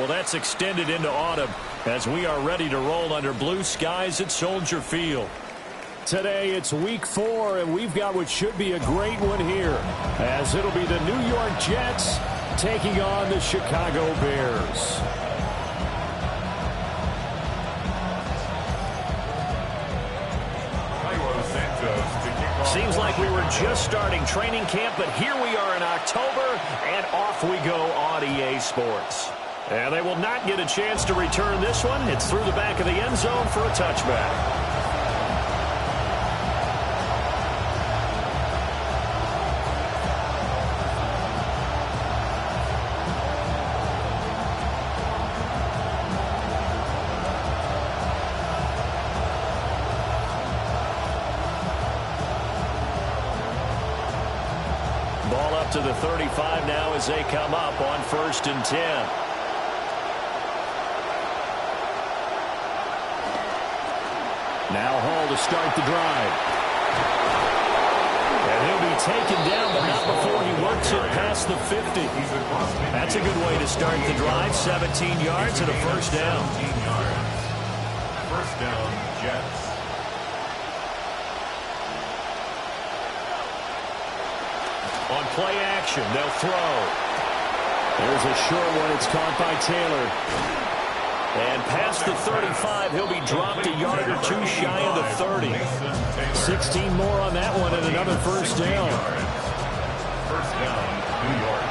well, that's extended into autumn as we are ready to roll under blue skies at Soldier Field. Today it's week 4, and we've got what should be a great one here, as it'll be the New York Jets taking on the Chicago Bears. Seems like we were just starting training camp, but here we are in October, and off we go on EA Sports. And they will not get a chance to return this one. It's through the back of the end zone for a touchback. Ball up to the 35 now as they come up on 1st and 10. Now Hall to start the drive. And he'll be taken down, but not before he works it past the 50. That's a good way to start the drive. 17 yards and a first down. First down, Jets. On play action, they'll throw. There's a short one. It's caught by Taylor. And past the 35, he'll be dropped a yard or two shy of the 30. 16 more on that one and another first down. First down, New York.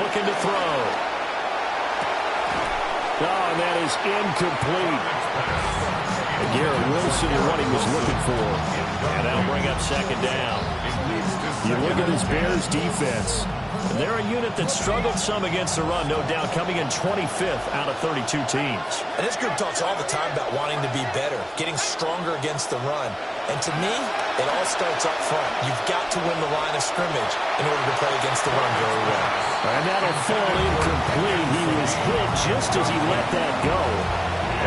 Looking to throw. Oh, and that is incomplete. Garrett Wilson is what he was looking for. And that'll bring up second down. You look at this Bears defense. And they're a unit that struggled some against the run, no doubt, coming in 25th out of 32 teams. And this group talks all the time about wanting to be better, getting stronger against the run. And to me, it all starts up front. You've got to win the line of scrimmage in order to play against the run very well. And that'll fall incomplete. He was hit just as he let that go.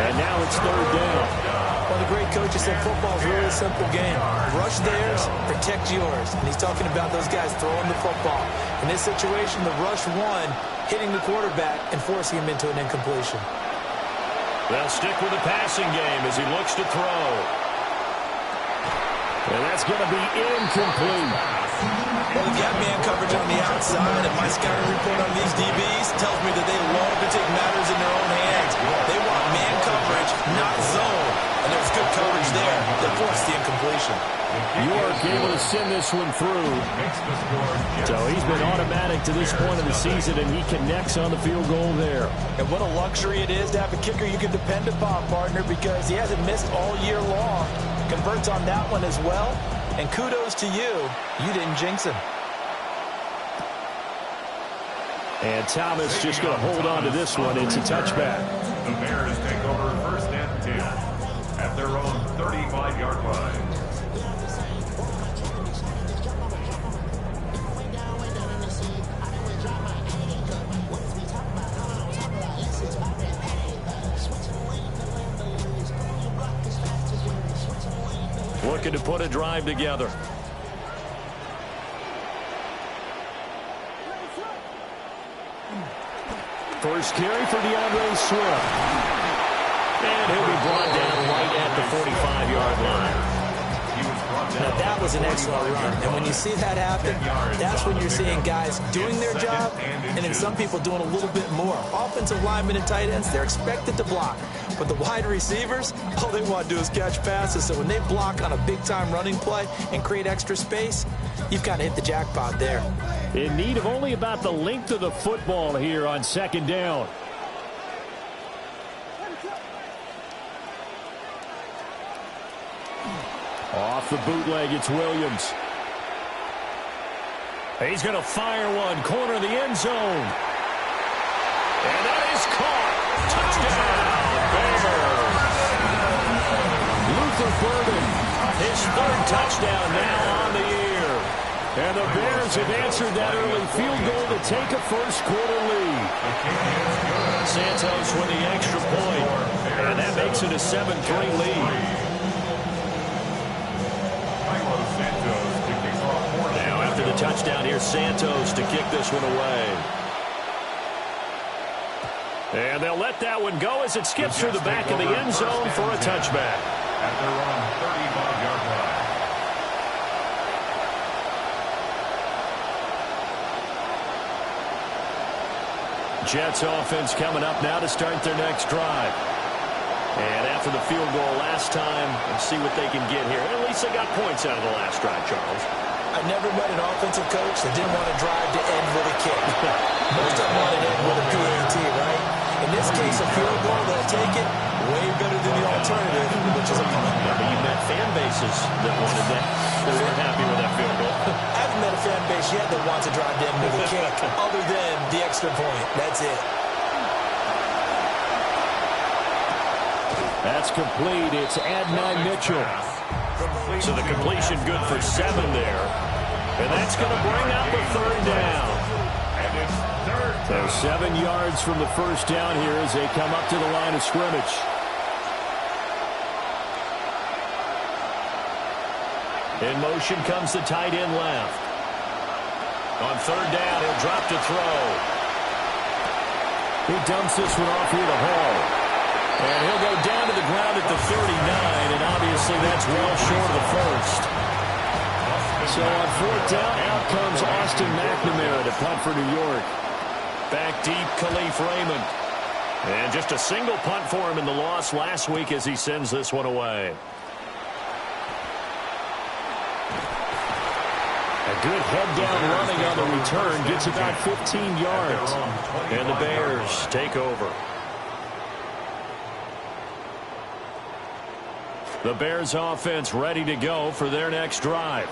And now it's third down. Well, the great coach said football is really a simple game. Rush theirs, protect yours. And he's talking about those guys throwing the football. In this situation, the rush one, hitting the quarterback and forcing him into an incompletion. They'll stick with the passing game as he looks to throw. And that's going to be incomplete. Well, they've got man coverage on the outside, and my scouting report on these DBs tells me that they love to take matters in their own hands. They want man coverage, not zone. And there's good coverage there that forced the incompletion. You are able to send this one through. So he's been automatic to this point of the season, and he connects on the field goal there. And what a luxury it is to have a kicker you can depend upon, partner, because he hasn't missed all year long. Converts on that one as well. And kudos to you. You didn't jinx him. And Thomas just going to hold on to this one. It's a touchback. The Bears take over 1st and 10 at their own 35-yard line. Looking to put a drive together. First carry for DeAndre Swift. And he'll be brought down right at the 45-yard line. Now, that was an excellent run. And when you see that happen, that's when you're seeing guys doing their job and then some people doing a little bit more. Offensive linemen and tight ends, they're expected to block. But the wide receivers, all they want to do is catch passes. So when they block on a big-time running play and create extra space, you've kind of hit the jackpot there. In need of only about the length of the football here on second down. Off the bootleg, it's Williams. He's going to fire one, corner of the end zone. And that is caught. Touchdown, Bears. Luther Burden, his 3rd touchdown now on the year. And the Bears have answered that early field goal to take a first-quarter lead. Santos with the extra point, and that makes it a 7-3 lead. touchdown. Here's Santos to kick this one away. And they'll let that one go as it skips through the back of the end zone for a touchback. At their own 35-yard line. Jets offense coming up now to start their next drive. And after the field goal last time, let's see what they can get here. At least they got points out of the last drive, Charles. I never met an offensive coach that didn't want to drive to end with a kick. Most of them wanted to end with a PAT, right? In this case, a field goal, they'll take it. Way better than the alternative, which is a punt. But you met fan bases that wanted that. They weren't happy with that field goal. I haven't met a fan base yet that wants to drive to end with a kick, other than the extra point. That's it. That's complete. It's Adnan Mitchell. So the completion good for 7 there. And that's going to bring up a third down. So 7 yards from the first down here as they come up to the line of scrimmage. In motion comes the tight end left. On third down, he'll drop to throw. He dumps this one off here to Hall. And he'll go down to the ground at the 39, and obviously that's well short of the first. So on fourth down, out comes Austin McNamara to punt for New York. Back deep, Khalif Raymond. And just a single punt for him in the loss last week as he sends this one away. A good head-down running on the return. Gets about 15 yards. And the Bears take over. The Bears offense ready to go for their next drive.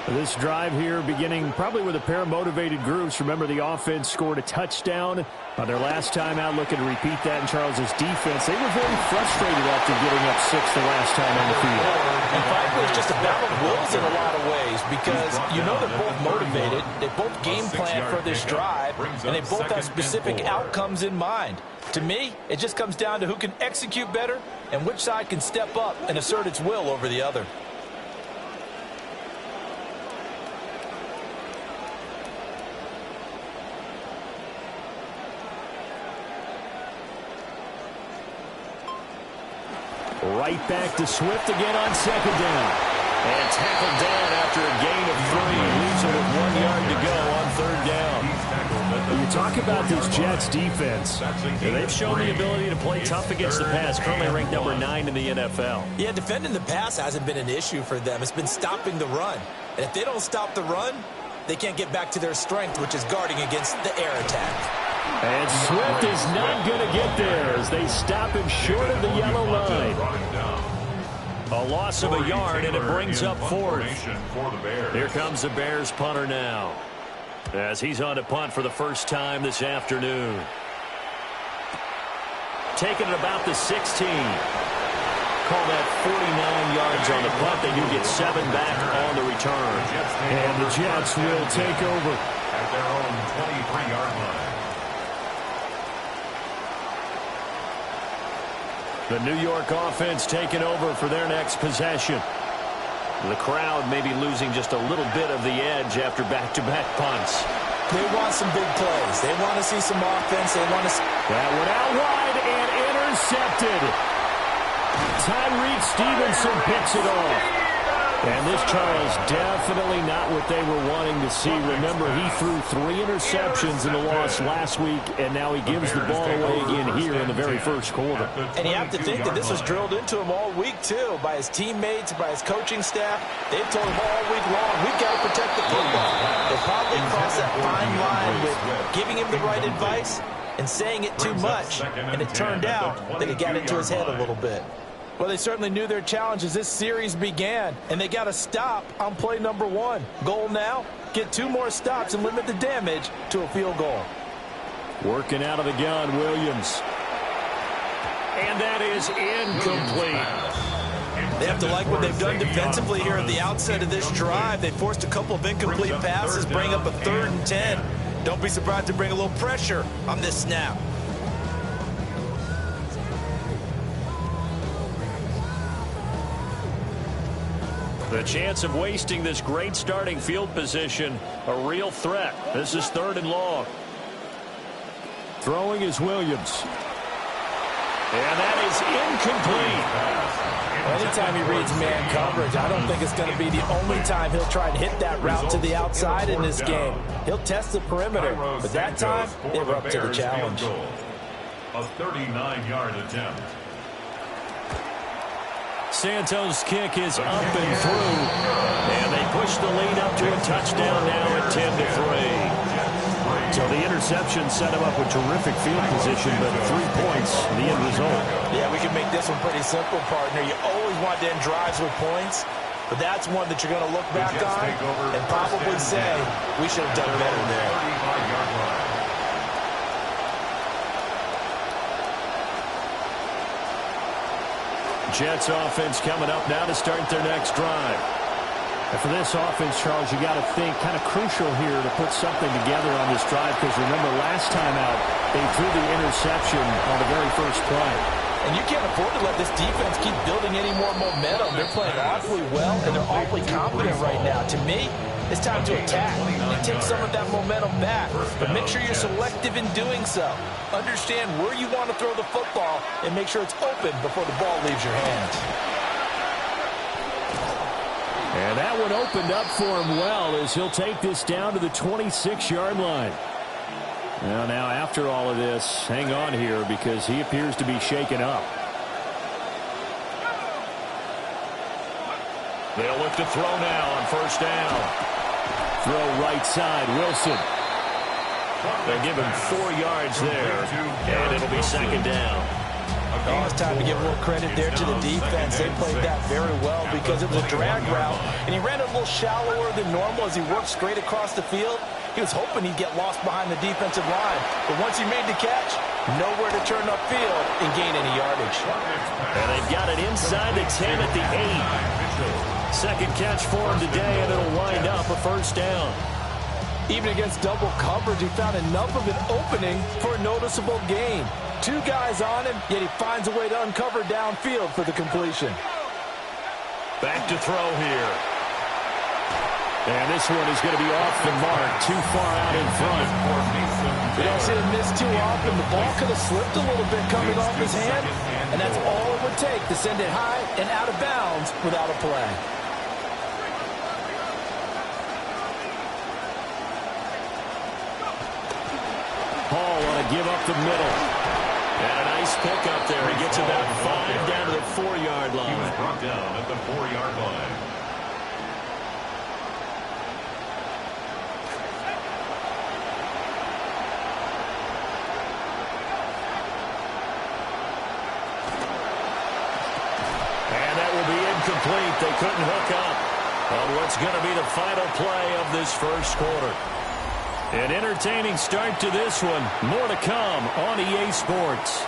This drive here beginning probably with a pair of motivated groups. Remember, the offense scored a touchdown on their last time out, looking to repeat that in Charles's defense. They were very frustrated after getting up 6 the last time on the field. And frankly, it's just a battle of wills in a lot of ways because you know they're both motivated. They both game plan for this drive, and they both have specific outcomes in mind. To me, it just comes down to who can execute better and which side can step up and assert its will over the other. Right back to Swift again on second down. And tackled down after a gain of 3. Leaves it with 1 yard to go on third down. You talk about this Jets defense. They've shown the ability to play tough against the pass. Currently ranked number 9 in the NFL. Yeah, defending the pass hasn't been an issue for them. It's been stopping the run. And if they don't stop the run, they can't get back to their strength, which is guarding against the air attack. And Swift is not going to get there as they stop him short of the yellow line. A loss of a yard, and it brings up fourth. Here comes the Bears punter now, as he's on to punt for the first time this afternoon. Taking it about the 16. Call that 49 yards on the punt. They do get 7 back on the return. And the Jets will take over at their own 23-yard line. The New York offense taking over for their next possession. The crowd may be losing just a little bit of the edge after back-to-back punts. They want some big plays. They want to see some offense. They want to see... That one out wide and intercepted. Tyreek Stevenson picks it off. And this, Charles, definitely not what they were wanting to see. Remember, he threw 3 interceptions in the loss last week, and now he gives the ball away again here in the very first quarter. And you have to think that this was drilled into him all week, too, by his teammates, by his coaching staff. They've told him all week long, we've got to protect the football. They probably crossed that fine line with giving him the right advice and saying it too much. And it turned out that it got into his head a little bit. Well, they certainly knew their challenge as this series began, and they got to stop on play number 1. Goal now, get 2 more stops and limit the damage to a field goal. Working out of the gun, Williams. And that is incomplete. They have to like what they've done defensively here at the outset of this drive. They forced a couple of incomplete passes, bring up a 3rd and 10. Don't be surprised to bring a little pressure on this snap. The chance of wasting this great starting field position, a real threat. This is 3rd and long. Throwing is Williams. And that is incomplete. Anytime he reads man coverage, I don't think it's going to be the only time he'll try and hit that route to the outside in this game. He'll test the perimeter, but that time, they were up to the challenge. A 39-yard attempt. Santos' kick is up and through. And they push the lead up to a touchdown now at 10-3. So the interception set him up with terrific field position, but 3 points, the end result. Yeah, we can make this one pretty simple, partner. You always want to end drives with points, but that's one that you're going to look back on and probably say, we should have done better there. Jets offense coming up now to start their next drive. And for this offense, Charles, you got to think kind of crucial here to put something together on this drive, because remember last time out, they threw the interception on the very first play. And you can't afford to let this defense keep building any more momentum. They're playing awfully well, and they're awfully confident right now. To me, it's time to attack and take some of that momentum back. But make sure you're selective in doing so. Understand where you want to throw the football and make sure it's open before the ball leaves your hands. And that one opened up for him well as he'll take this down to the 26-yard line. Well, now after all of this, hang on here because he appears to be shaken up. They'll look to throw now on first down. Throw right side, Wilson. They give him 4 yards there, and it'll be second down. Oh, it's time to give a little credit there to the defense. They played that very well because it was a drag route, and he ran it a little shallower than normal as he worked straight across the field. He was hoping he'd get lost behind the defensive line, but once he made the catch, nowhere to turn upfield and gain any yardage. And they've got it inside the 10 at the 8. Second catch for him today, and it'll wind up a first down. Even against double coverage, he found enough of an opening for a noticeable gain. 2 guys on him, yet he finds a way to uncover downfield for the completion. Back to throw here. And this one is going to be off the mark, too far out in front. You don't see him miss too often. The ball could have slipped a little bit coming off his hand, and that's all it would take to send it high and out of bounds without a play. Hall want to give up the middle. And a nice pickup there. He gets about 5 down to the 4-yard line. He was brought down at the 4-yard line. And that will be incomplete. They couldn't hook up on what's going to be the final play of this first quarter. An entertaining start to this one. More to come on EA Sports.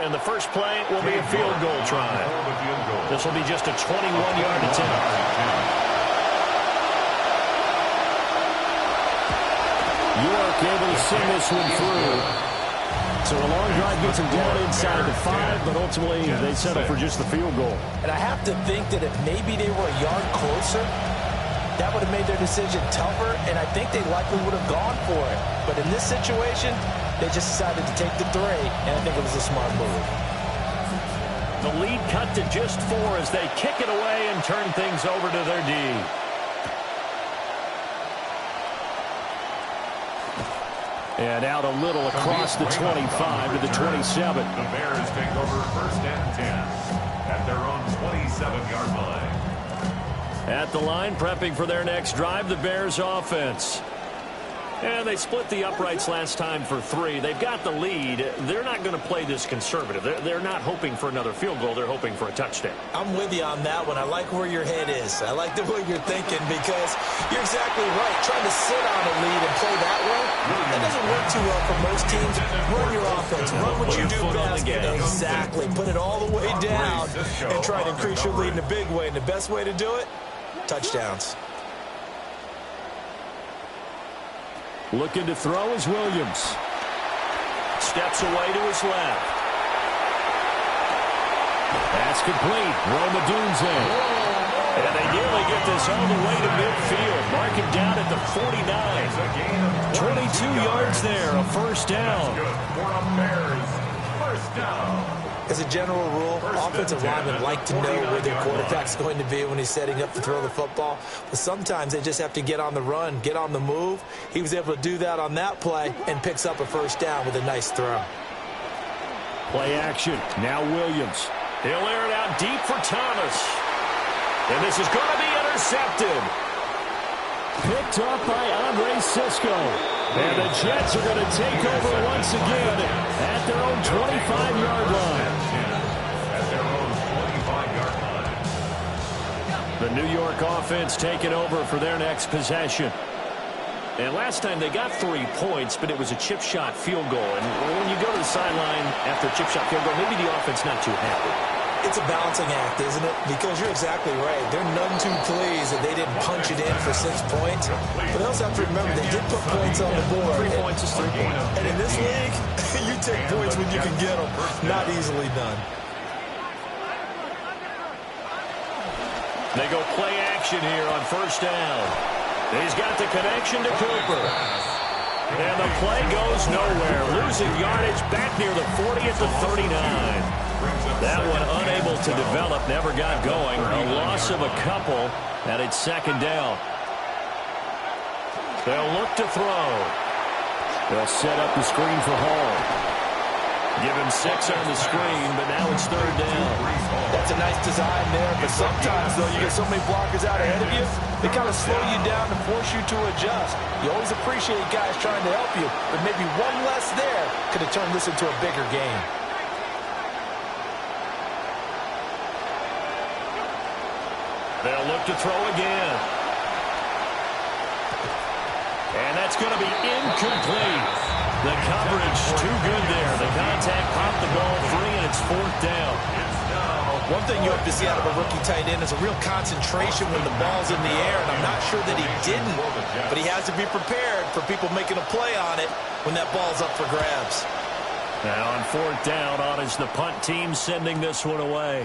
And the first play will be a field goal try. This will be just a 21-yard attempt. York able to send this one through. So a long drive gets him down inside the 5, but ultimately they settle for just the field goal. And I have to think that if maybe they were a yard closer, that would have made their decision tougher, and I think they likely would have gone for it. But in this situation, they just decided to take the 3, and I think it was a smart move. The lead cut to just 4 as they kick it away and turn things over to their D. And out a little across the 25 to the 27. The Bears take over first and 10 at their own 27-yard line. At the line, prepping for their next drive, the Bears offense. And they split the uprights last time for 3. They've got the lead. They're not going to play this conservative. They're not hoping for another field goal. They're hoping for a touchdown. I'm with you on that one. I like where your head is. I like the way you're thinking because you're exactly right. Trying to sit on a lead and play that way, that doesn't work too well for most teams. Run your offense. Run what you do best. Exactly. Put it all the way down and try to increase your lead in a big way. And the best way to do it, touchdowns. Looking to throw is Williams. steps away to his left. That's complete. Roma Dunze. And they nearly get this all the way to midfield. Mark him down at the 49. 22 yards there, a first down. First down. As a general rule, offensive linemen like to know where their quarterback's going to be when he's setting up to throw the football. But sometimes they just have to get on the run, get on the move. He was able to do that on that play and picks up a first down with a nice throw. Play action. Now Williams. He'll air it out deep for Thomas. And this is going to be intercepted. Picked up by Andre Sisco. And the Jets are going to take over once again at their own 25-yard line. At their own 25-yard line. The New York offense taking over for their next possession. And last time they got 3 points, but it was a chip shot field goal. And when you go to the sideline after a chip shot field goal, maybe the offense not too happy. It's a balancing act, isn't it? Because you're exactly right. They're none too pleased that they didn't punch it in for 6 points. But they also have to remember they did put points on the board. 3 points is 3 points. And in this league, you take points when you can get them. Not easily done. They go play action here on first down. He's got the connection to Cooper. And the play goes nowhere. Losing yardage back near the 40 at the 39. That one unable to develop, never got going. A loss of a couple, and it's second down. They'll look to throw. They'll set up the screen for Hall. Give him 6 on the screen, but now it's third down. That's a nice design there, but sometimes, though, you get so many blockers out ahead of you, they kind of slow you down and force you to adjust. You always appreciate guys trying to help you, but maybe one less there could have turned this into a bigger game. They'll look to throw again. And that's going to be incomplete. The coverage too good there. The contact popped the ball free, and it's fourth down. One thing you hope to see out of a rookie tight end is a real concentration when the ball's in the air, and I'm not sure that he didn't, but he has to be prepared for people making a play on it when that ball's up for grabs. Now on fourth down, on is the punt team sending this one away.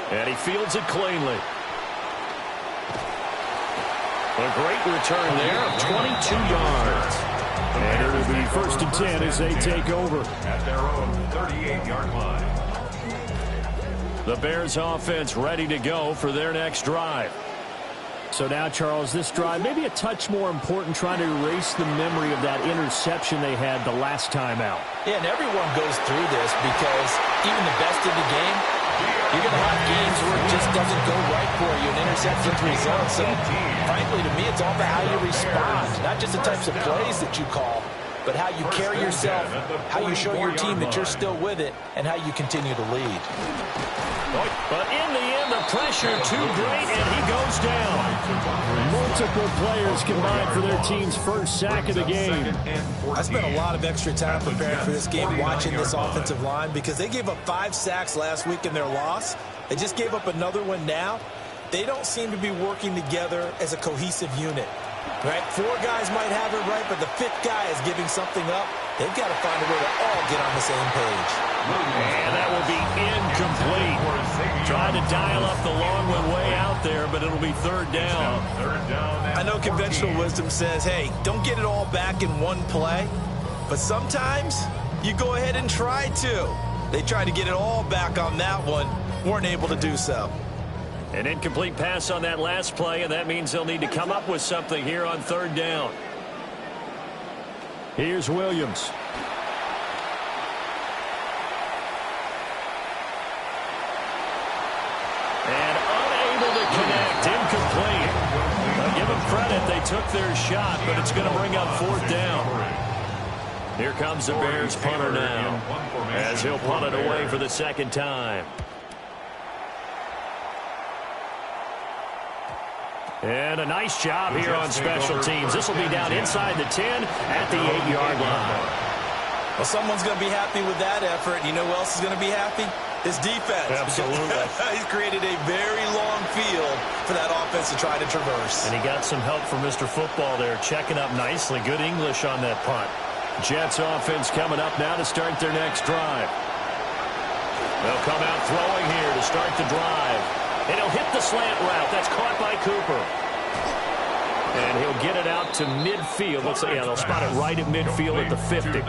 And he fields it cleanly. A great return there of 22 yards. And it will be first and 10 as they take over. At their own 38-yard line. The Bears offense ready to go for their next drive. So now, Charles, this drive maybe a touch more important, trying to erase the memory of that interception they had the last time out. Yeah, and everyone goes through this because even the best in the game, you're going to have games where it just doesn't go right for you, and interceptions result. So, frankly, to me, it's all about how you respond, not just the types of plays that you call, but how you carry yourself, how you show your team that you're still with it, and how you continue to lead. But in the end, the pressure too great, and he goes down. Multiple players combined for their team's first sack of the game. I spent a lot of extra time preparing for this game, watching this offensive line, because they gave up 5 sacks last week in their loss. They just gave up another one now. They don't seem to be working together as a cohesive unit. Right? 4 guys might have it right, but the 5th guy is giving something up. They've got to find a way to all get on the same page. And that will be incomplete. Trying to dial up the long one way out there, but it'll be third down. I know conventional wisdom says, hey, don't get it all back in one play. But sometimes you go ahead and try to. They tried to get it all back on that one. Weren't able to do so. An incomplete pass on that last play, and that means they'll need to come up with something here on third down. Here's Williams. And unable to connect, incomplete. I'll give them credit, they took their shot, but it's going to bring up fourth down. Here comes the Bears punter now, as he'll punt it away for the second time. And a nice job here on special teams. This will be down inside the 10 at the 8-yard line. Well, someone's going to be happy with that effort. You know who else is going to be happy? His defense. Absolutely. He's created a very long field for that offense to try to traverse. And he got some help from Mr. Football there, checking up nicely. Good English on that punt. Jets offense coming up now to start their next drive. They'll come out throwing here to start the drive. And he'll hit the slant route. That's caught by Cooper. And he'll get it out to midfield. Looks like, yeah, they'll spot it right at midfield at the 50.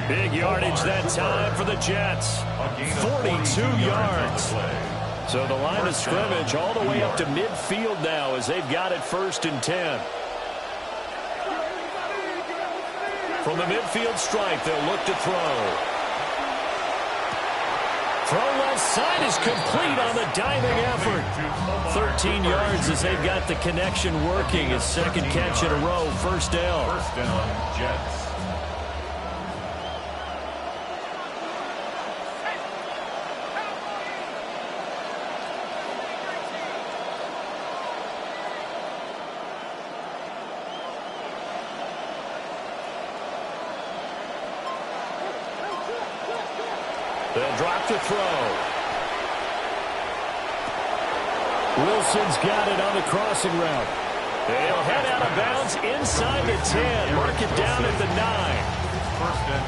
Big yardage that time for the Jets. 42 yards. So the line of scrimmage all the way up to midfield now as they've got it 1st and 10. From the midfield stripe, they'll look to throw. Throw left side is complete on the diving effort. 13 yards as they've got the connection working. His second catch in a row, 1st down. 1st down, Jets. They'll drop to throw. Wilson's got it on the crossing route. They'll head out of bounds inside the 10. Mark it down at the 9.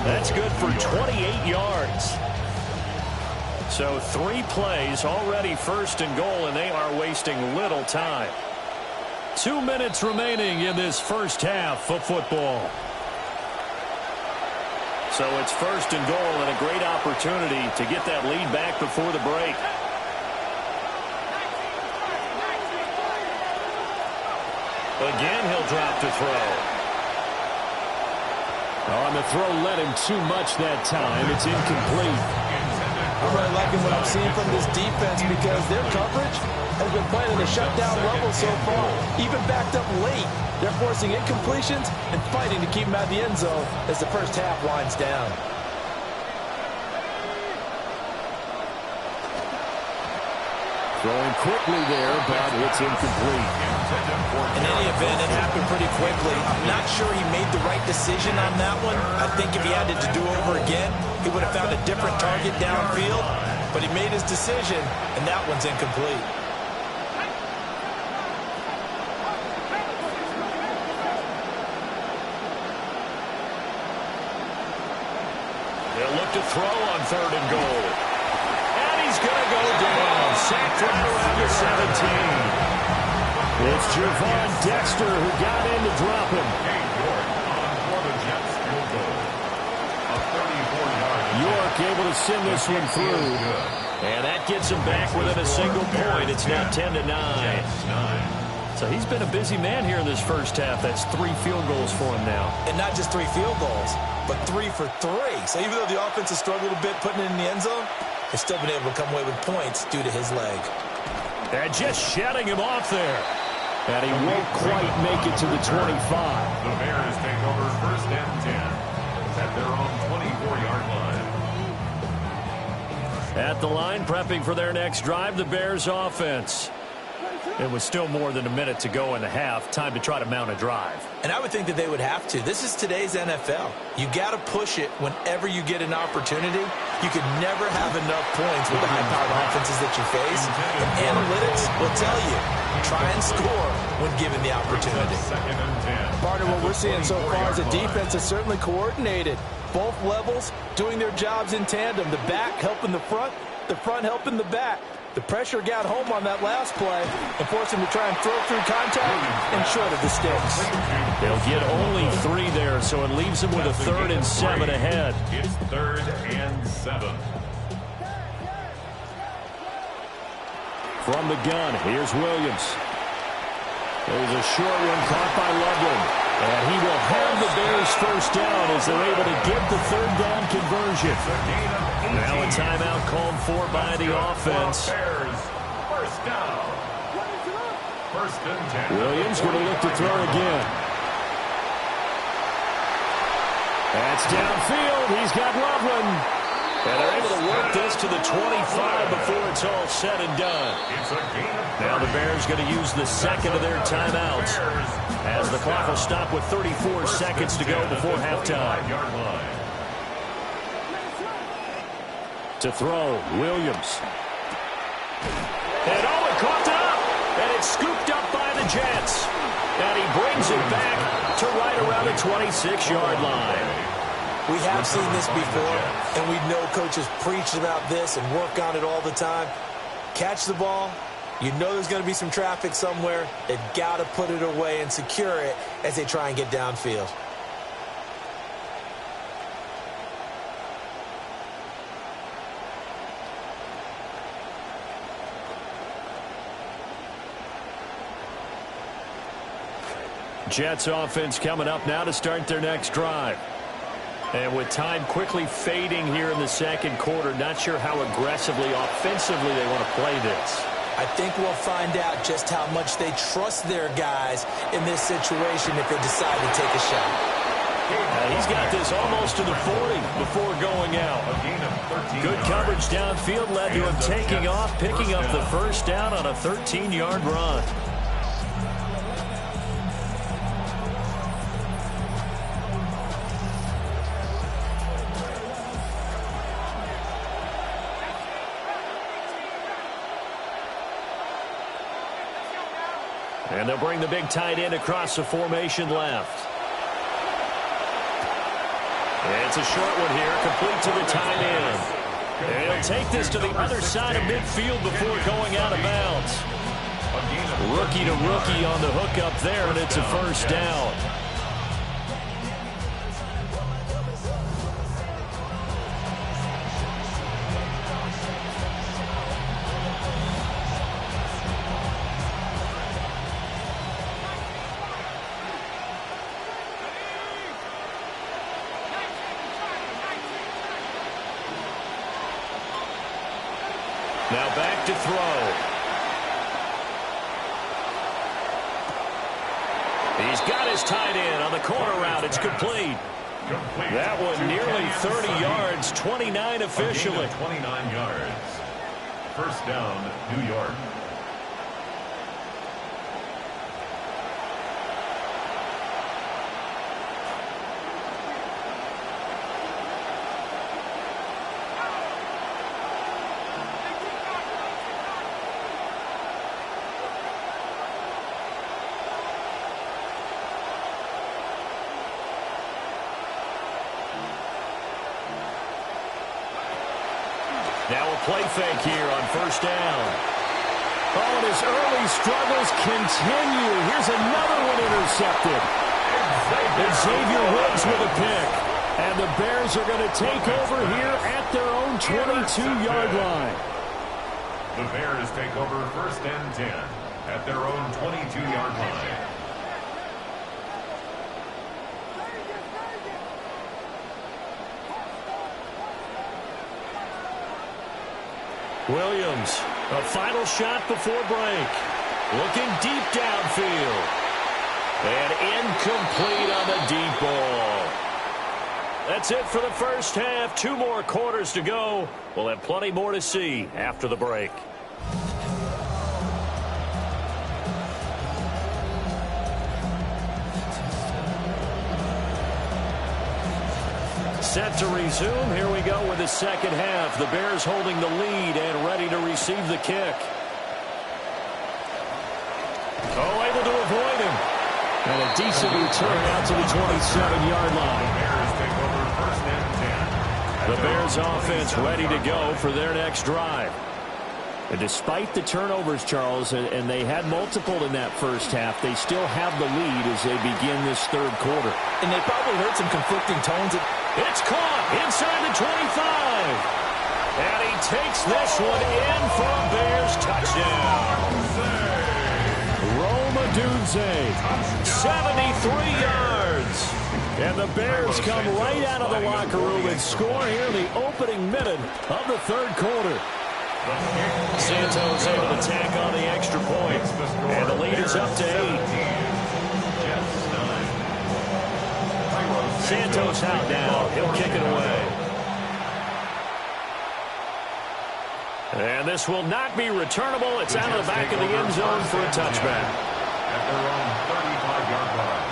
That's good for 28 yards. So 3 plays already 1st and goal, and they are wasting little time. 2 minutes remaining in this first half of football. So it's 1st and goal and a great opportunity to get that lead back before the break. Again, he'll drop to throw. On the throw, let him too much that time. It's incomplete. I'm really liking what I'm seeing from this defense because their coverage has been playing at a shutdown level so far. Even backed up late, they're forcing incompletions and fighting to keep them out of the end zone as the first half winds down. Throwing quickly there, but it's incomplete. In any event, it happened pretty quickly. I'm not sure he made the right decision on that one. I think if he had it to do over again, he would have found a different target downfield. But he made his decision, and that one's incomplete. They'll look to throw on 3rd and goal. And he's going to go down. Sacked right around the 17. It's Javon Dexter who got in to drop him. York able to send this one through. And that gets him back within a single point. It's now 10-9. So he's been a busy man here in this first half. That's 3 field goals for him now. And not just 3 field goals, but 3 for 3. So even though the offense has struggled a bit putting it in the end zone, they've still been able to come away with points due to his leg. And just shutting him off there. And he won't quite make it to the 25. The Bears take over 1st and 10 at their own 24-yard line. At the line, prepping for their next drive, the Bears offense. It was still more than a minute to go in the half. Time to try to mount a drive. And I would think that they would have to. This is today's NFL. You got to push it whenever you get an opportunity. You could never have enough points with the high-powered offenses that you face. And analytics will tell you, try and score when given the opportunity. Partner, what we're seeing so far is a defense that's certainly coordinated. Both levels doing their jobs in tandem. The back helping the front helping the back. The pressure got home on that last play and forced him to try and throw through contact and short of the sticks. They'll get only 3 there, so it leaves them with a 3rd and 7 ahead. It's 3rd and 7. From the gun, here's Williams. There's a short one caught by Loveland. And he will have the Bears 1st down as they're able to get the 3rd down conversion. Now a timeout called for by the offense. 1st down. 1st and 10. Williams going to look to throw again. That's downfield. He's got Loveland. And they're able to work this to the 25 before it's all said and done. Now the Bears going to use the 2nd of their timeouts as the clock will stop with 34 seconds to go before halftime. To throw, Williams. And it caught up, and it's scooped up by the Jets. And he brings it back to right around the 26-yard line. We have seen this before, and we know coaches preach about this and work on it all the time. Catch the ball. You know there's going to be some traffic somewhere. They've got to put it away and secure it as they try and get downfield. Jets offense coming up now to start their next drive. And with time quickly fading here in the second quarter, not sure how aggressively, offensively they want to play this. I think we'll find out just how much they trust their guys in this situation if they decide to take a shot. He's got this almost to the 40 before going out. Good coverage downfield led to him taking off, picking up the first down on a 13-yard run. And they'll bring the big tight end across the formation left. And it's a short one here, complete to the tight end. And he'll take this to the other side of midfield before going out of bounds. Rookie to rookie on the hook up there, and it's a first down. Now back to throw. He's got his tight end on the corner route. It's complete. That one nearly 30 yards, 29 officially. 29 yards. First down, New York. Now a play fake here on first down. Oh, and his early struggles continue. Here's another one intercepted. Xavier Woods with a pick. And the Bears are going to take over here at their own 22-yard line. The Bears take over first and 10 at their own 22-yard line. Williams, a final shot before break. Looking deep downfield. And incomplete on the deep ball. That's it for the first half. 2 more quarters to go. We'll have plenty more to see after the break. Set to resume. Here we go with the second half. The Bears holding the lead and ready to receive the kick. Oh, able to avoid him. And a decent return out to the 27-yard line. Bears take over first and 10. The Bears offense ready to go for their next drive. And despite the turnovers, Charles, and they had multiple in that first half, they still have the lead as they begin this third quarter. And they probably heard some conflicting tones. It's caught inside the 25. And he takes this one in for a Bears touchdown. Roma Dunze, 73 yards. And the Bears come right out of the locker room and score here in the opening minute of the third quarter. Santos able to tack on the extra point. And the lead is up to 8. Santos out now. He'll kick it away. And this will not be returnable. It's out of the back of the end zone for a touchback. At their own 35-yard line.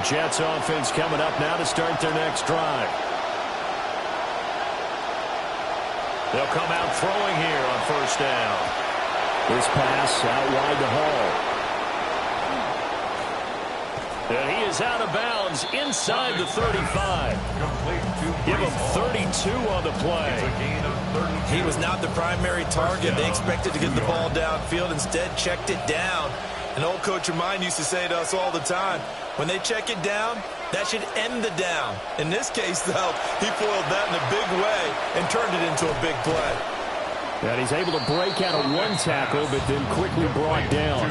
Jets offense coming up now to start their next drive. They'll come out throwing here on first down. This pass out wide to Hall. And he is out of bounds inside the 35. Give him 32 on the play. He was not the primary target. They expected to get the ball downfield. Instead, checked it down. An old coach of mine used to say to us all the time, when they check it down, that should end the down. In this case, though, he foiled that in a big way and turned it into a big play. And he's able to break out of one tackle, but then quickly brought down.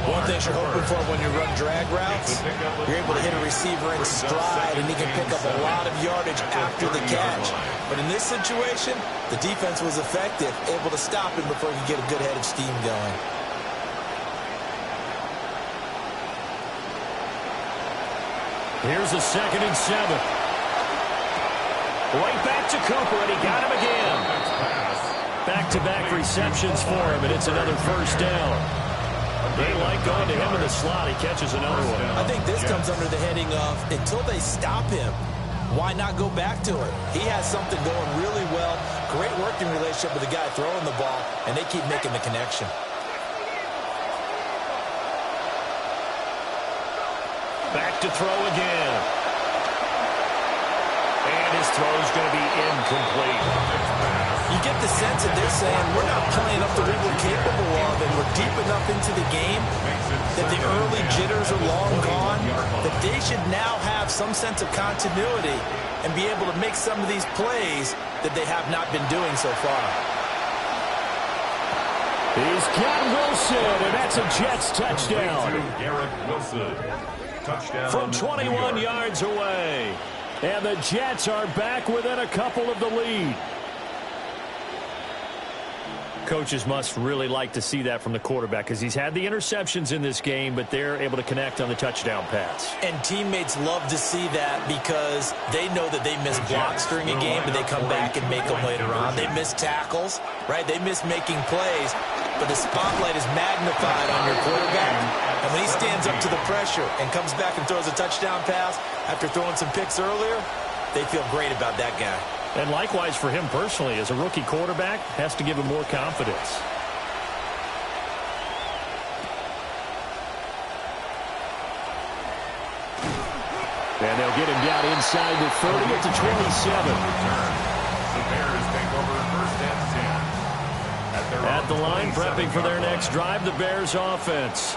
One thing you're hoping for when you run drag routes, you're able to hit a receiver in stride, and he can pick up a lot of yardage after the catch. But in this situation, the defense was effective, able to stop him before he could get a good head of steam going. Here's a 2nd and 7. Right back to Cooper, and he got him again. Back-to-back receptions for him, and it's another first down. They like going to him in the slot. He catches another one. I think this comes under the heading of, until they stop him, why not go back to it? He has something going really well, great working relationship with the guy throwing the ball, and they keep making the connection. Back to throw again. And his throw is going to be incomplete. You get the sense that they're saying, we're not playing up to what we're capable of, and we're deep enough into the game that the early jitters are long gone, that they should now have some sense of continuity and be able to make some of these plays that they have not been doing so far. He's got Wilson, and that's a Jets touchdown. From 21 yards away. And the Jets are back within a couple of the lead. Coaches must really like to see that from the quarterback because he's had the interceptions in this game, but they're able to connect on the touchdown pass. And teammates love to see that because they know that they miss blocks during a game, but they come back and make them later on. They miss tackles, right? They miss making plays, but the spotlight is magnified on your quarterback. And when he stands up to the pressure and comes back and throws a touchdown pass after throwing some picks earlier, they feel great about that guy. And likewise for him personally, as a rookie quarterback, has to give him more confidence. And they'll get him down inside the 30 at the 27. The Bears take over 1st and 10. At the line, prepping for their next drive, the Bears offense.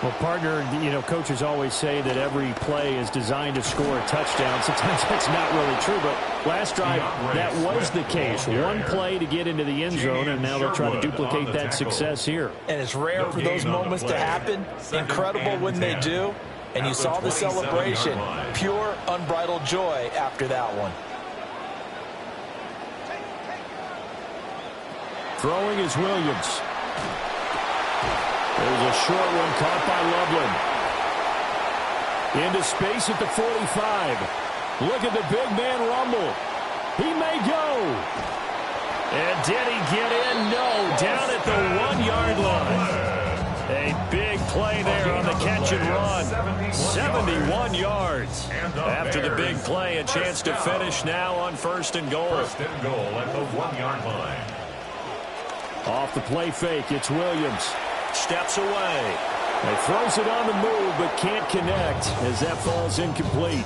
Well, partner, you know, coaches always say that every play is designed to score a touchdown. Sometimes that's not really true, but last drive, that was the case. One play to get into the end zone, and now they'll try to duplicate that success here. And it's rare for those moments to happen. Incredible when they do. And you saw the celebration. Pure, unbridled joy after that one. Throwing is Williams. There's a short one caught by Loveland. Into space at the 45. Look at the big man rumble. He may go. And did he get in? No. Down at the 1-yard line. A big play there on the catch and run. 71 yards. After the big play, a chance to finish now on 1st and goal. 1st and goal at the 1-yard line. Off the play fake, it's Williams. Steps away. He throws it on the move, but can't connect as that falls incomplete.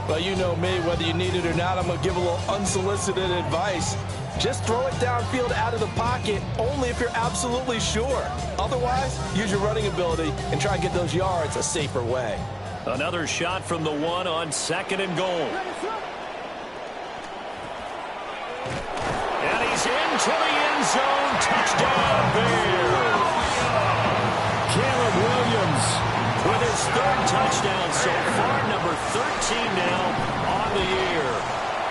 Well, you know me, whether you need it or not, I'm going to give a little unsolicited advice. Just throw it downfield out of the pocket only if you're absolutely sure. Otherwise, use your running ability and try and get those yards a safer way. Another shot from the 1 on 2nd and goal. And he's into the end zone. Touchdown, Bears. Caleb Williams with his 3rd touchdown so far, number 13 now on the year.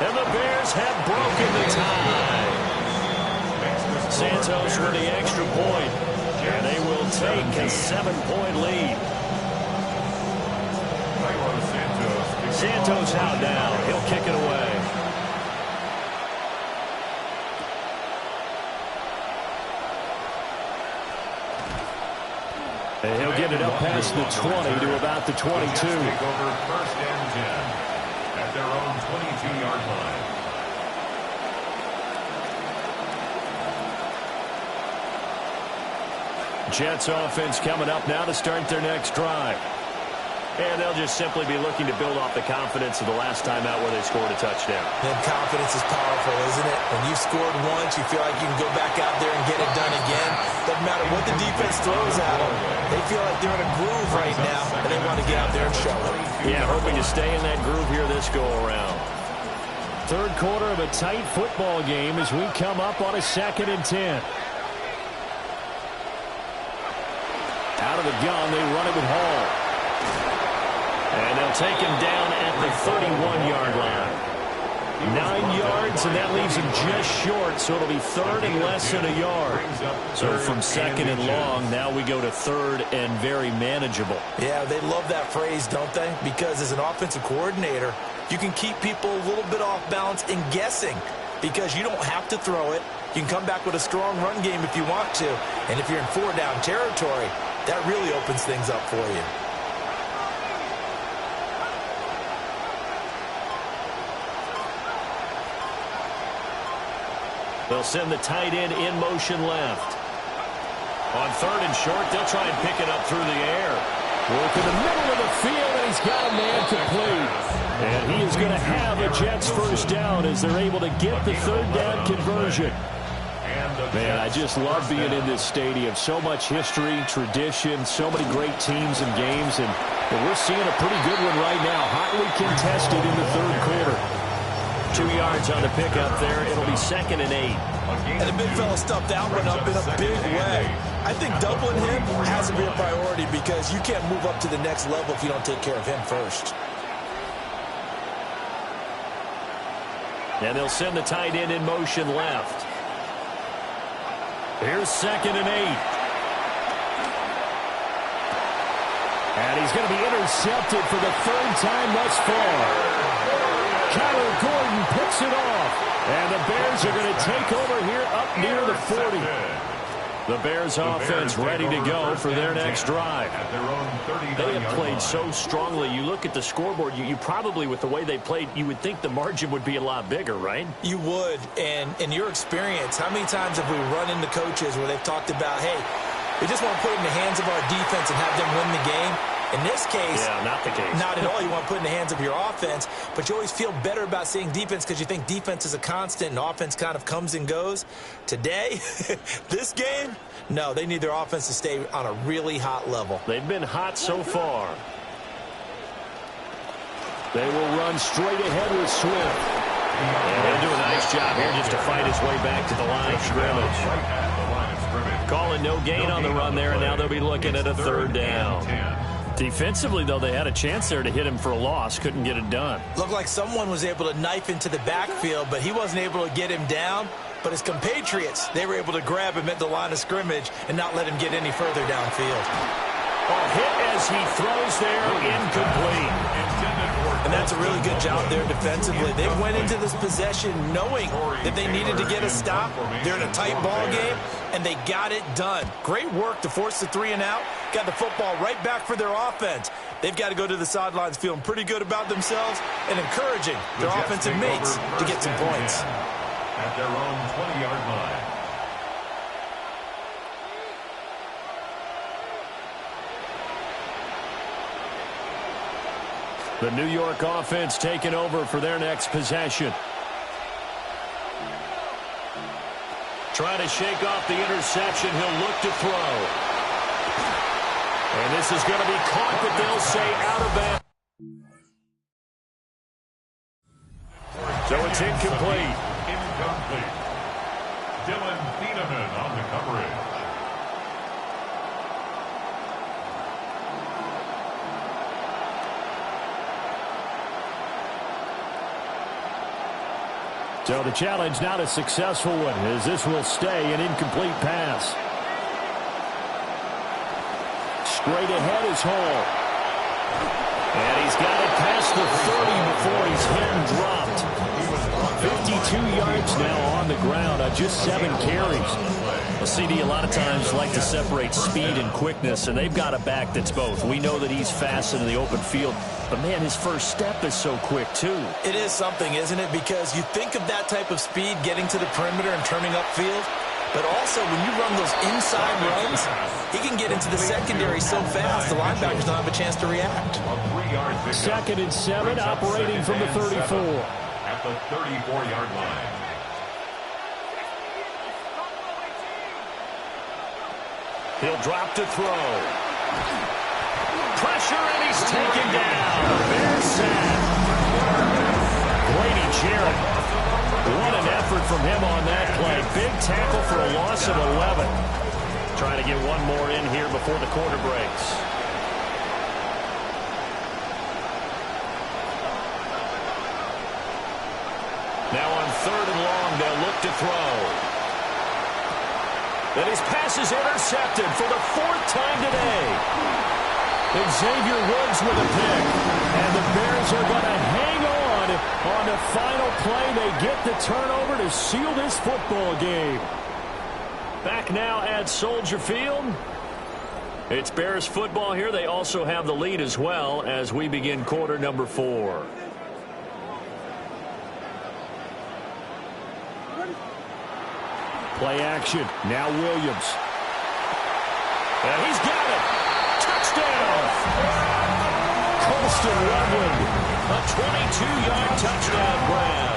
And the Bears have broken the tie. Santos with the extra point. And they will take a 7-point lead. Santos out now. He'll kick it away. And he'll get it up past the 20 to about the 22. Take over 1st and 10 at their own 22-yard line. Jets offense coming up now to start their next drive. And they'll just simply be looking to build off the confidence of the last time out where they scored a touchdown. And confidence is powerful, isn't it? When you've scored once, you feel like you can go back out there and get it done again. Doesn't matter what the defense throws at them. They feel like they're in a groove right now, and they want to get out there and show it. Yeah, hoping to stay in that groove here this go-around. Third quarter of a tight football game as we come up on a 2nd and 10. Out of the gun, they run it with Hall. And they'll take him down at the 31-yard line. 9 yards, and that leaves him just short, so it'll be 3rd and less than a yard. So from 2nd and long, now we go to 3rd and very manageable. Yeah, they love that phrase, don't they? Because as an offensive coordinator, you can keep people a little bit off balance and guessing because you don't have to throw it. You can come back with a strong run game if you want to. And if you're in 4-down territory, that really opens things up for you. They'll send the tight end in motion left. On 3rd and short, they'll try and pick it up through the air. Work in the middle of the field, and he's got a man complete. And he is going to have a Jets first down as they're able to get the 3rd down conversion. Man, I just love being in this stadium. So much history, tradition, so many great teams and games. And we're seeing a pretty good one right now. Hotly contested in the 3rd quarter. 2 yards on the pickup there. It'll be 2nd and 8. And the big fella stuffed that one up in a big way. I think doubling him has to be a priority because you can't move up to the next level if you don't take care of him first. And they'll send the tight end in motion left. Here's 2nd and 8. And he's going to be intercepted for the 3rd time thus far. Kyler Gordon picks it off. And the Bears are going to take over here up near the 40. The Bears offense ready to go for their next drive. They have played so strongly. You look at the scoreboard, you probably, with the way they played, you would think the margin would be a lot bigger, right? You would. And in your experience, how many times have we run into coaches where they've talked about, hey, we just want to put it in the hands of our defense and have them win the game? In this case, yeah, not the case. Not at all. You want to put it in the hands of your offense, but you always feel better about seeing defense because you think defense is a constant and offense kind of comes and goes. Today, this game, no, they need their offense to stay on a really hot level. They've been hot so far. They will run straight ahead with Swift. And they'll do a nice job here just to fight his way back to the line of scrimmage. Calling no gain on the run there, and now they'll be looking at a 3rd down. Defensively, though, they had a chance there to hit him for a loss. Couldn't get it done. Looked like someone was able to knife into the backfield, but he wasn't able to get him down. But his compatriots, they were able to grab him at the line of scrimmage and not let him get any further downfield. A hit as he throws there, incomplete. And that's a really good job there defensively. They went into this possession knowing that they needed to get a stop. They're in a tight ball game, and they got it done. Great work to force the 3 and out. Got the football right back for their offense. They've got to go to the sidelines feeling pretty good about themselves and encouraging their offensive mates to get some points. At their own 20-yard line. The New York offense taking over for their next possession. Trying to shake off the interception. He'll look to throw. And this is going to be caught, but they'll say out of bounds. So it's incomplete. Incomplete. Dylan Thieneman on the coverage. So the challenge, not a successful one, as this will stay an incomplete pass. Straight ahead is Hall. And he's got it past the 30 before he's hit and dropped. 52 yards now on the ground on just 7 carries. Well, CD a lot of times like to separate speed and quickness, and they've got a back that's both. We know that he's fast in the open field, but, man, his first step is so quick, too. It is something, isn't it? Because you think of that type of speed getting to the perimeter and turning upfield, But also, when you run those inside runs, he can get into the secondary so fast, the linebackers don't have a chance to react. 2nd and 7, operating from the 34. At the 34-yard line. He'll drop to throw. Pressure, and he's taken down. Bears sack. Grady Jarrett. What an effort from him on that play. Big tackle for a loss of 11. Trying to get one more in here before the quarter breaks. Now on 3rd and long, they'll look to throw. And his pass is intercepted for the 4th time today. And Xavier Woods with a pick. And the Bears are going to hang on the final play. They get the turnover to seal this football game. Back now at Soldier Field. It's Bears football here. They also have the lead as well as we begin quarter number 4. Play action. Now Williams. And he's got it. Touchdown. Colston Loveland. A 22-yard touchdown grab.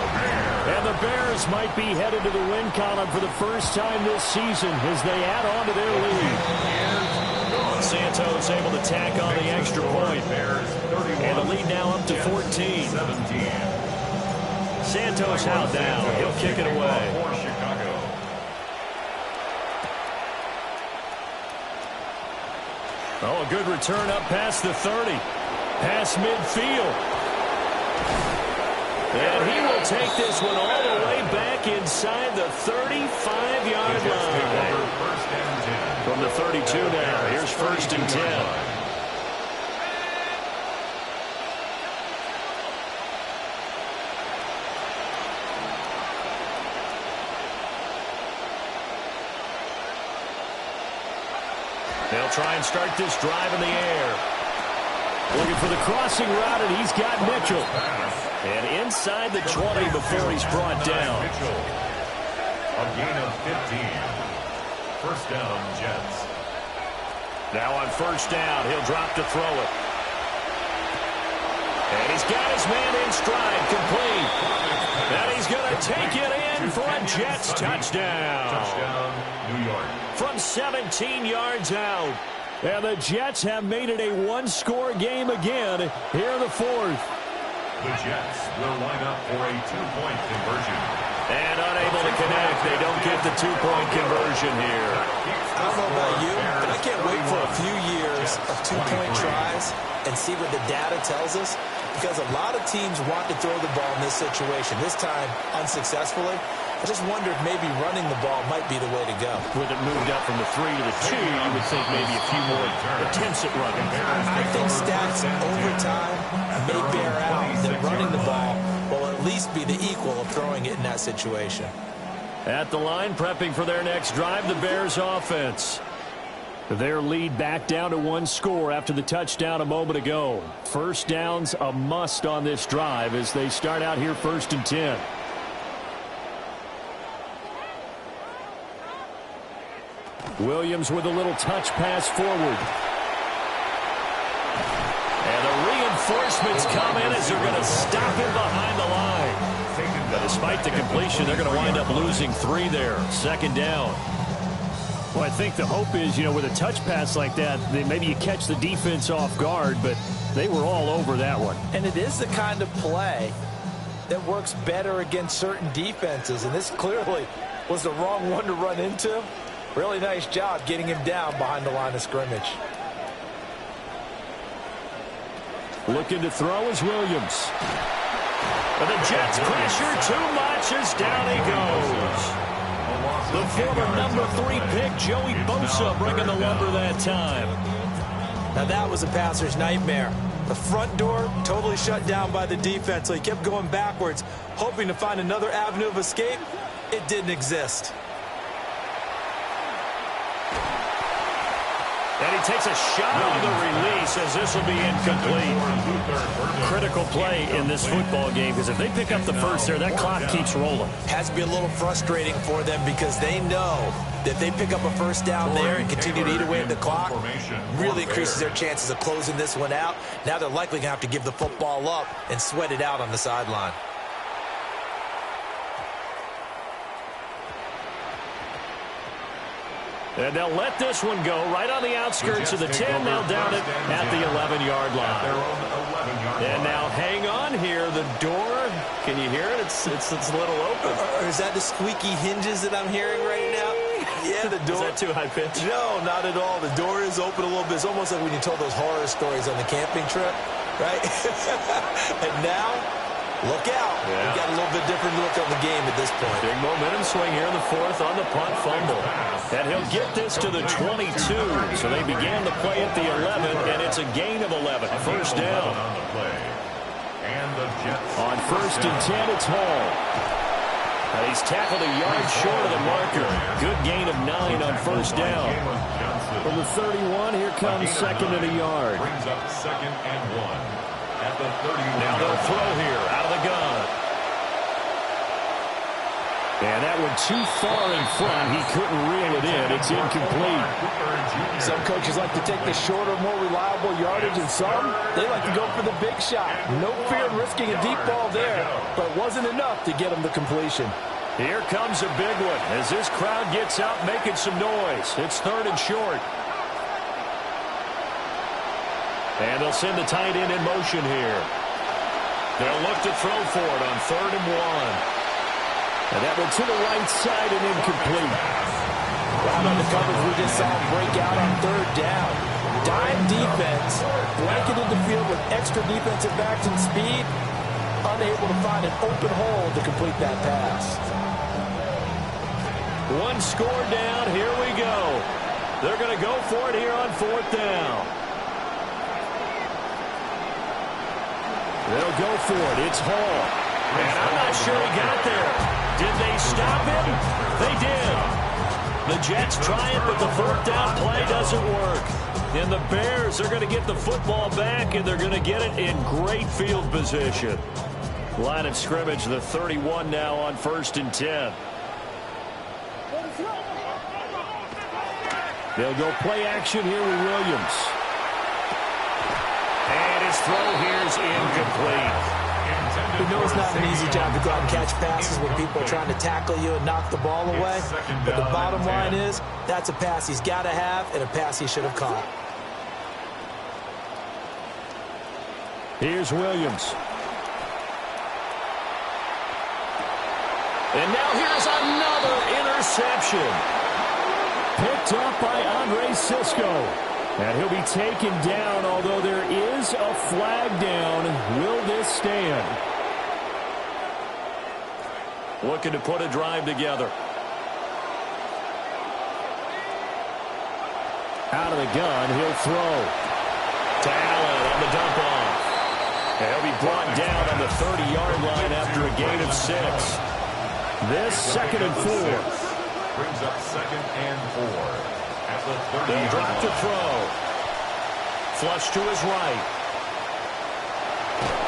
And the Bears might be headed to the win column for the first time this season as they add on to their lead. Santos able to tack on the extra point. And the lead now up to 14. Santos out now. He'll kick it away. Oh, a good return up past the 30. Past midfield. And he will take this one all the way back inside the 35-yard line. From the 32 now, here's 1st and 10. They'll try and start this drive in the air. Looking for the crossing route, and he's got Mitchell. And inside the 20 before he's brought down. A gain of 15. 1st down, Jets. Now on 1st down, he'll drop to throw it. And he's got his man in stride, complete. And he's going to take it in for a Jets touchdown. Touchdown, New York. From 17 yards out. And the Jets have made it a one-score game again here in the 4th. The Jets will line up for a 2-point conversion. And unable to connect. They don't get the 2-point conversion here. I don't know about you, but I can't wait for a few years of 2-point tries and see what the data tells us. Because a lot of teams want to throw the ball in this situation. This time, unsuccessfully. I just wonder if maybe running the ball might be the way to go. With it moved up from the 3 to the 2, you would think maybe a few more attempts at running. I think stats over time may bear out that running the ball will at least be the equal of throwing it in that situation. At the line, prepping for their next drive, the Bears offense. Their lead back down to 1 score after the touchdown a moment ago. 1st down's a must on this drive as they start out here 1st and 10. Williams with a little touch pass forward. And the reinforcements come in as they're going to stop him behind the line. But despite the completion, they're going to wind up losing 3 there. 2nd down. Well, I think the hope is, with a touch pass like that, maybe you catch the defense off guard, but they were all over that one. And it is the kind of play that works better against certain defenses, and this clearly was the wrong one to run into. Really nice job getting him down behind the line of scrimmage. Looking to throw is Williams. But the Jets pressure too much as down he goes. The former number 3 pick, Joey Bosa, bringing the lumber that time. Now that was a passer's nightmare. The front door totally shut down by the defense, so he kept going backwards, hoping to find another avenue of escape. It didn't exist. And he takes a shot on the release as this will be incomplete. Critical play in this football game because if they pick up the first there, that clock keeps rolling. Has to be a little frustrating for them because they know that if they pick up a first down there and continue to eat away at the clock, really increases their chances of closing this one out. Now they're likely going to have to give the football up and sweat it out on the sideline. And they'll let this one go right on the outskirts of the 10. They'll down it at the 11-yard line. And now hang on here. The door, can you hear it? It's a little open. Or is that the squeaky hinges that I'm hearing right now? Yeah, the door. Is that too high pitch? No, not at all. The door is open a little bit. It's almost like when you told those horror stories on the camping trip, right? And now, look out. Yeah. We've got a little bit different look on the game at this point. Big momentum swing here in the fourth on the punt fumble. And he'll get this to the 22. So they began the play at the 11, and it's a gain of 11. First down. On first and 10, it's Hall. And he's tackled a yard short of the marker. Good gain of 9 on first down. From the 31, here comes second and a yard. Brings up second and 1 at the 31. Now they'll throw here out of the gun. And that one too far in front. He couldn't reel it in. It's incomplete. Some coaches like to take the shorter, more reliable yardage, and some, they like to go for the big shot. No fear in risking a deep ball there, but it wasn't enough to get him the completion. Here comes a big one as this crowd gets out making some noise. It's third and short. And they'll send the tight end in motion here. They'll look to throw for it on third and 1. And that one to the right side and incomplete. Right on the coverage, we just saw him break out on third down. Dime defense, blanketed the field with extra defensive backs and speed, unable to find an open hole to complete that pass. One score down, here we go. They're going to go for it here on fourth down. They'll go for it. It's Hall. And I'm not sure he got there. Did they stop him? They did. The Jets try it, but the fourth down play doesn't work. And the Bears are going to get the football back, and they're going to get it in great field position. Line of scrimmage, the 31 now on first and 10. They'll go play action here with Williams. And his throw here is incomplete. We know it's not an easy job to go out and catch passes when people are trying to tackle you and knock the ball away. But the bottom line is, that's a pass he's got to have and a pass he should have caught. Here's Williams. And now here's another interception. Picked up by Andre Sisco. And he'll be taken down, although there is a flag down. Will this stand? Looking to put a drive together. Out of the gun, he'll throw. To Allen on the dump off. And he'll be brought down on the 30-yard line after a gain of 6. This second and 4. Brings up second and 4. They'll drop to throw. Flush to his right.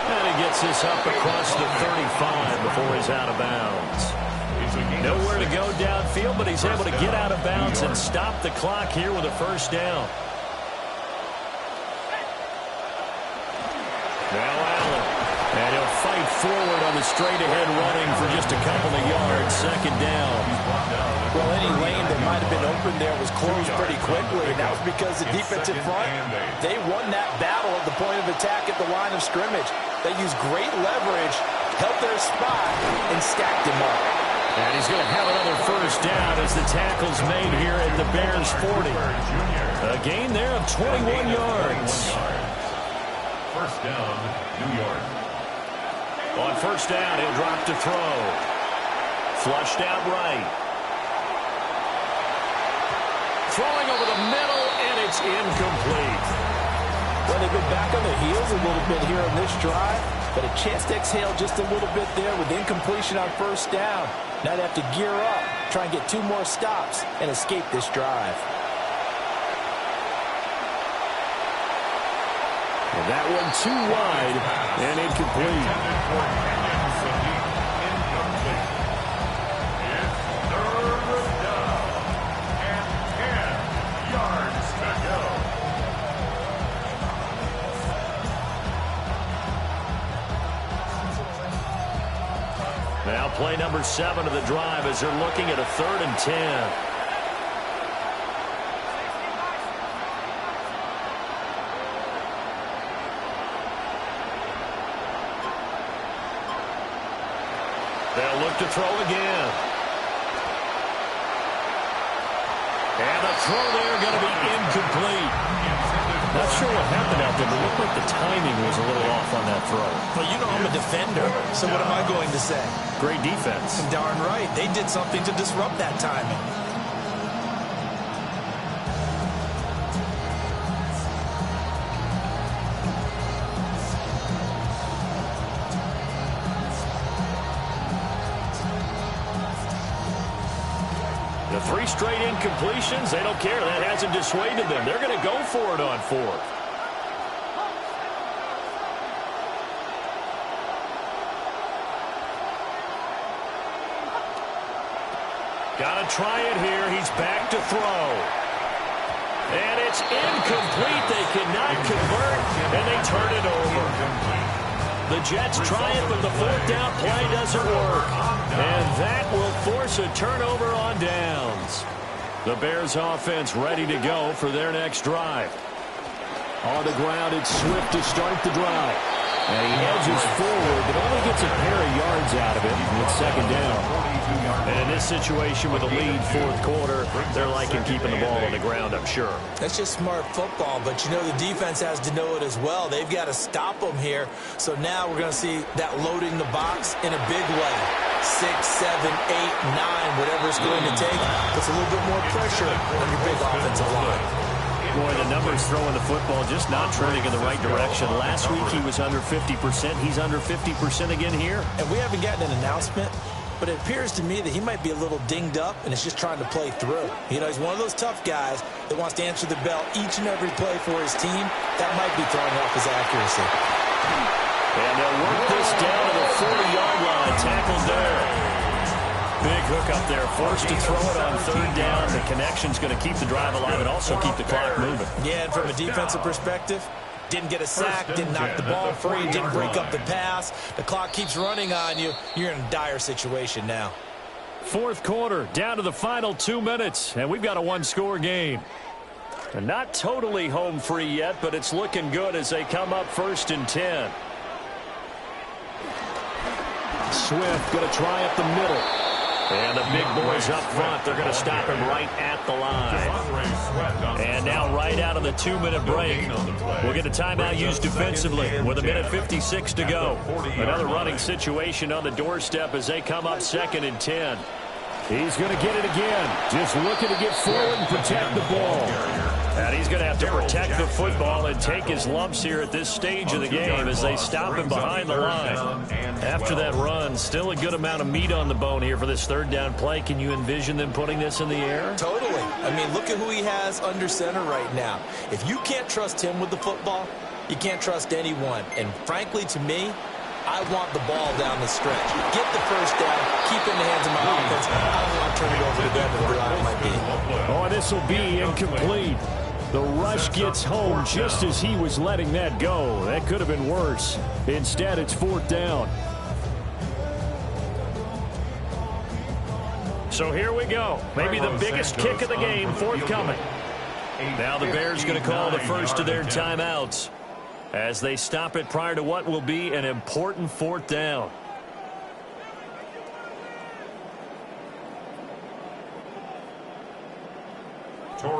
And he gets this up across the 35 before he's out of bounds. Nowhere to go downfield, but he's able to get out of bounds and stop the clock here with a first down. Now Allen. And he'll fight forward on the straight-ahead running for just a couple of yards. Second down. Well, any lane that might have been open there was closed pretty quickly, and that was because the defensive front, they won that battle at the point of attack at the line of scrimmage. They used great leverage, held their spot, and stacked him up. And he's going to have another first down as the tackle's made here at the Bears 40. A gain there of 21 yards. First down, New York. On first down, he'll drop to throw. Flushed out right. Throwing over the middle, and it's incomplete. Well, they've been back on their heels a little bit here on this drive, but a chance to exhale just a little bit there with incompletion on first down. Now they have to gear up, try and get 2 more stops, and escape this drive. That one too wide and incomplete. Now play number 7 of the drive as they're looking at a 3rd and 10. They'll look to throw again. And the throw there going to be incomplete. Not sure what happened out there, but it looked like the timing was a little off on that throw. Well, you know I'm a defender, so what am I going to say? Great defense. Darn right. They did something to disrupt that timing. The 3 straight incompletions, they don't care. That hasn't dissuaded them. They're going to go for it on 4th. Got to try it here. He's back to throw. And it's incomplete. They cannot convert, and they turn it over. The Jets try it, but the 4th down play doesn't work. And that will force a turnover on downs. The Bears offense ready to go for their next drive. On the ground, it's Swift to start the drive. And he edges forward, but only gets a pair of yards out of it with 2nd down. And in this situation with a lead 4th quarter, they're liking keeping the ball on the ground, I'm sure. That's just smart football, but you know the defense has to know it as well. They've got to stop them here. So now we're going to see that loading the box in a big way. 6, 7, 8, 9, whatever it's going to take. Puts a little bit more pressure on your big offensive line. Boy, the numbers throwing the football just not trending in the right direction. Last week he was under 50%. He's under 50% again here. And we haven't gotten an announcement, but it appears to me that he might be a little dinged up and is just trying to play through. You know, he's one of those tough guys that wants to answer the bell each and every play for his team. That might be throwing off his accuracy. And they'll work this down to the 40-yard line. Tackled there. Big hook up there. Forced to throw it on 3rd down. The connection's going to keep the drive alive and also keep the clock moving. Yeah, and from a defensive perspective, didn't get a sack, didn't knock the ball free, didn't break up the pass. The clock keeps running on you. You're in a dire situation now. 4th quarter, down to the final 2 minutes, and we've got a 1-score game. And not totally home free yet, but it's looking good as they come up 1st and 10. Swift going to try up the middle. And the big boys up front, they're going to stop him right at the line. And now right out of the 2-minute break, we'll get a timeout used defensively with 1:56 to go. Another running situation on the doorstep as they come up 2nd and 10. He's going to get it again. Just looking to get forward and protect the ball. And he's going to have to protect the football and take his lumps here at this stage of the game as they stop him behind the line. After that run, still a good amount of meat on the bone here for this 3rd down play. Can you envision them putting this in the air? Totally. I mean, look at who he has under center right now. If you can't trust him with the football, you can't trust anyone. And frankly, to me, I want the ball down the stretch. Get the 1st down, keep it in the hands of my offense. I don't want to turn it over to them and drive might be. Oh, this will be incomplete. The rush gets home just as he was letting that go. That could have been worse. Instead, it's 4th down. So here we go. Maybe the biggest kick of the game forthcoming. Now the Bears going to call the first of their timeouts as they stop it prior to what will be an important 4th down.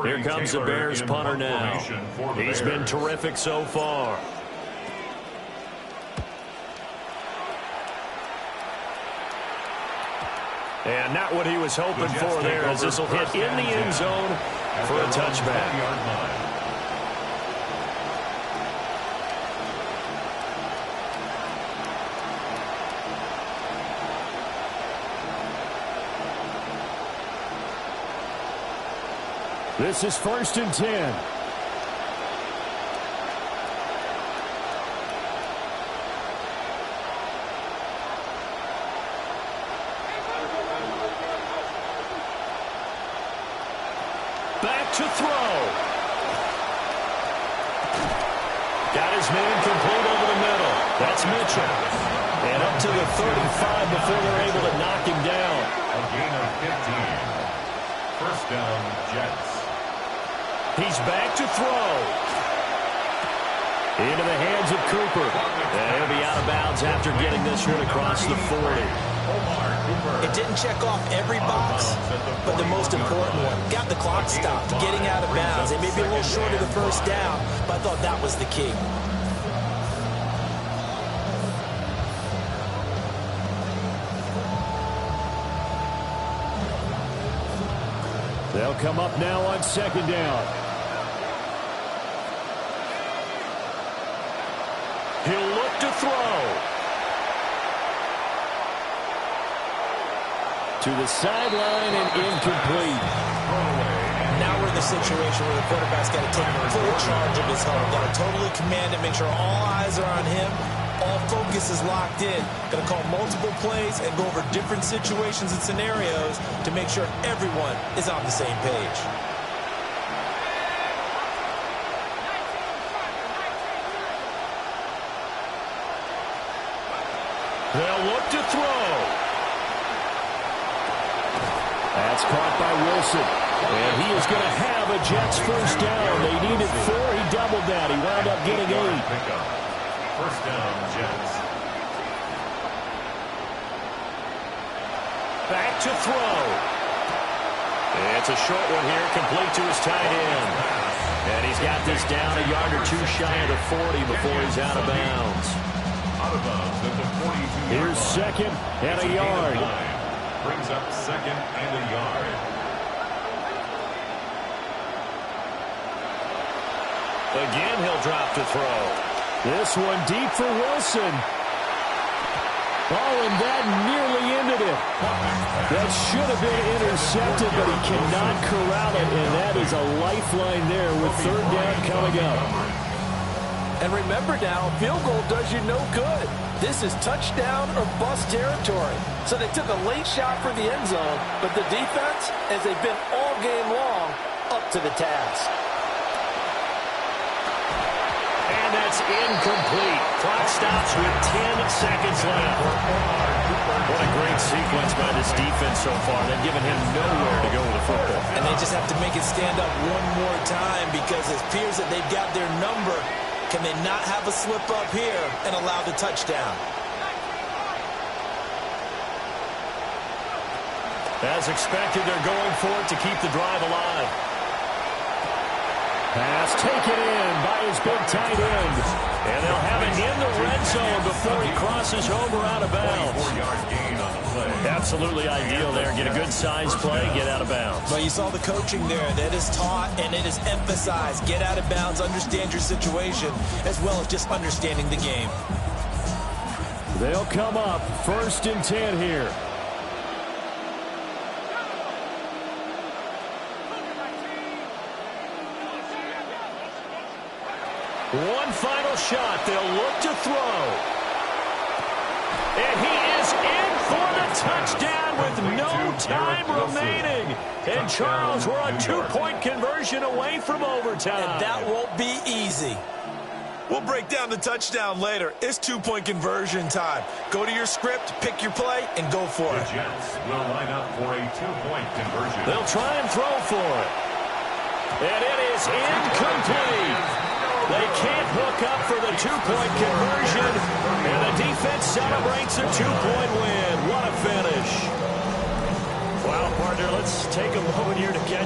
Here comes the Bears punter now. He's been terrific so far. And not what he was hoping for there, as this will hit in the end zone for a touchback. This is 1st and 10. to throw. Got his man complete over the middle. That's Mitchell. And up to the 35 before they're able to knock him down. A gain of 15. First down, Jets. He's back to throw. Into the hands of Cooper. And he'll be out of bounds after getting this one across the 40. It didn't check off every box, but the most important one. Got the clock stopped, getting out of bounds. They may be a little short of the first down, but I thought that was the key. They'll come up now on second down. He'll look to throw. To the sideline and incomplete. Now we're in the situation where the quarterback's got to take full charge of his huddle. Got to totally command it, make sure all eyes are on him. All focus is locked in. Going to call multiple plays and go over different situations and scenarios to make sure everyone is on the same page. They'll look to throw. That's caught by Wilson. And he is going to have a Jets first down. They needed 4. He doubled that. He wound up getting 8. First down, Jets. Back to throw. It's a short one here, complete to his tight end. And he's got this down a yard or two shy of the 40 before he's out of bounds. Out of bounds at the 42. Here's second and a yard. Brings up second and a yard. Again, he'll drop to throw. This one deep for Wilson. Oh, and that nearly ended it. That should have been intercepted, but he cannot corral it, and that is a lifeline there with third down coming up. And remember now, field goal does you no good. This is touchdown or bust territory. So they took a late shot for the end zone, but the defense, as they've been all game long, up to the task. And that's incomplete. Clock stops with 10 seconds left. What a great sequence by this defense so far. They've given him nowhere to go with the football. And they just have to make it stand up one more time because it appears that they've got their number. Can they not have a slip up here and allow the touchdown? As expected, they're going for it to keep the drive alive. Pass taken in by his big tight end. And they'll have it in the red zone before he crosses over out of bounds. 4-yard gain on the play. Absolutely ideal there. Get a good size play, get out of bounds. But you saw the coaching there. That is taught and it is emphasized. Get out of bounds, understand your situation, as well as just understanding the game. They'll come up 1st and 10 here. One final shot. They'll look to throw. And he is in for the touchdown with no time remaining. And Charles, we're a 2-point conversion away from overtime. And that won't be easy. We'll break down the touchdown later. It's 2-point conversion time. Go to your script, pick your play, and go for The it. Jets will line up for a 2-point conversion. They'll try and throw for it. And it is incomplete. They can't hook up for the 2-point conversion. And the defense celebrates a 2-point win. What a finish. Wow, partner, let's take a moment here to catch